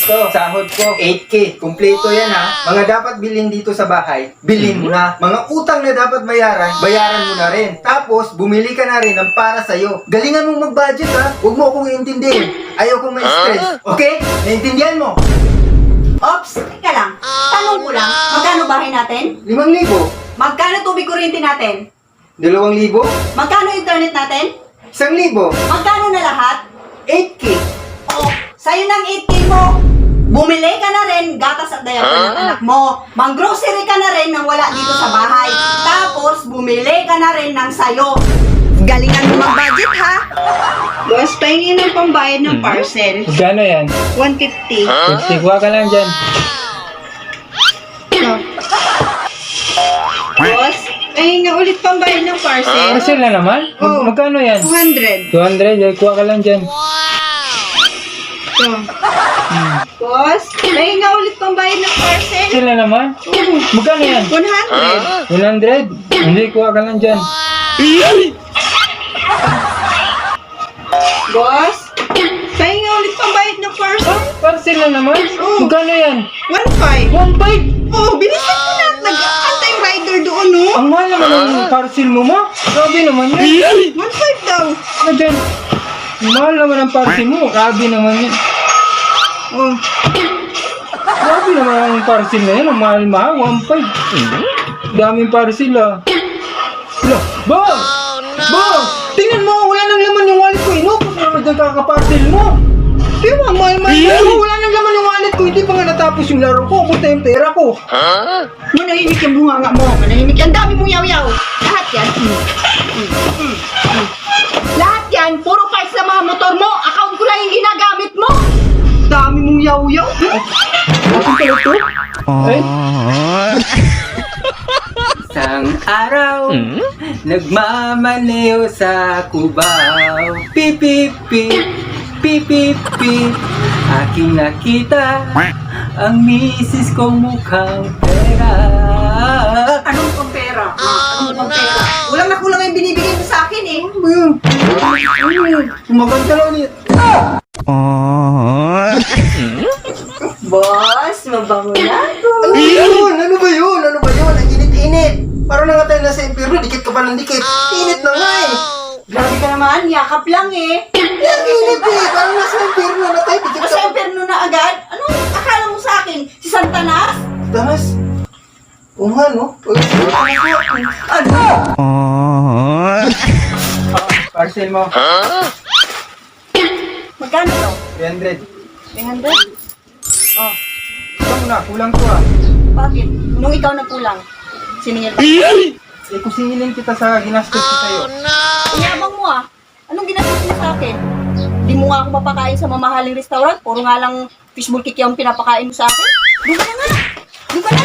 Ito, sahod ko, 8K. Kumpleto yan ha. Mga dapat bilhin dito sa bahay, bilhin mo na. Mga utang na dapat bayaran, bayaran mo na rin. Tapos, bumili ka na rin ng para sa'yo. Galingan mong mag-budget ha. Huwag mo akong iintindihin. Ayaw kong ma-stress. Okay? Naintindihan mo? Ops, teka lang. Tanong ko lang, magkano bahay natin? 5,000. Magkano tubig kuryente natin? 2,000. Magkano internet natin? 1,000. Magkano na lahat? 8K. Oh, sa'yo ng 8K mo. Bumili ka na rin gatas at diaper ng anak mo. Mang-grocery ka na rin nang wala dito sa bahay. Tapos, bumili ka na rin ng sayo. Galingan mo mag-budget ha. Boss, pahingin ng pambayad ng parcel. Gano yan? 150. Kuha ka lang dyan. Boss, pahingin ulit pambayad ng parcel. Parcel na naman? Oo. Magkano yan? 200. 200, kuha ka lang dyan. Boss, pahingin ulit pambayad ng parcel. Parcel na naman? Magkano yan? 100. 100? Hindi, kuha ka lang dyan. Boss, pahingin ulit pambayad ng parcel. Parcel na naman? Oo. Magkano yan? 1.5. 1.5? Oh, bilisan mo na. Nag-aantay yung rider doon, no? Ang mahal naman ang parcel mo, ma. Grabe naman yan. 1.5 daw. Ano dyan? Ang mahal naman ang parcel mo. Grabe naman yan. Oh. Grabe naman ang parcel na yan. Ang mahal-mahal. 1.5. Daming parcel, ah. Wala. Boss! Boss! Tingnan mo, wala nang laman yung wallet ko. Inupos naman dyan kakaparcel mo. Di ba, mahal-mahal mo. Wala nang laman yung wallet ko. Hindi pa nga natapos yung laro ko. Abot na yung pera ko. Manahimik yung bunganga mo. Manahimik. Ang dami mong yaw-yaw. Lahat yan. Lahat yan. Puro parts sa mga motor mo. Account ko lang yung ginagamit mo. Dami mong yaw-yaw. Akin pala ito? Ay, Isang araw, nagmamaneo sa Cubao. Pipipi, pipipi, aking nakita ang misis kong mukhang pera. Anong pang pera? Anong pang pera? Walang na kulang yung binibigay mo sa akin eh. Ano ba yun? Kumaganda lang ulit. Boss, mabango na ako. Ano ba yun? Ano ba yun? Ano ba yun? Ang init-init. Parang na nga tayo nasa impyerno, dikit ka pa ng dikit. Init na nga eh. Grabe ka naman, yakap lang eh. Ang init eh. Parang nasa impyerno na tayo, dikit ka Nasa pa. imperno na agad? Anong akala mo sa akin? Si Santanas? Tamas. Oo nga, no? Ano? Parcel mo. Magkano to? 300. 300? Oh, Ito muna, kulang to ah. bakit? Nung ikaw nagkulang, siningil pa. Eh kung singilin kita sa ginastos ko sa'yo. Iyabang mo ah. Anong ginastos mo sa akin? Di mo nga ako mapakain sa mamahaling restaurant. Puro nga lang fishbowl cake yung pinapakain mo sa akin. Doon ka na nga. Doon ka na.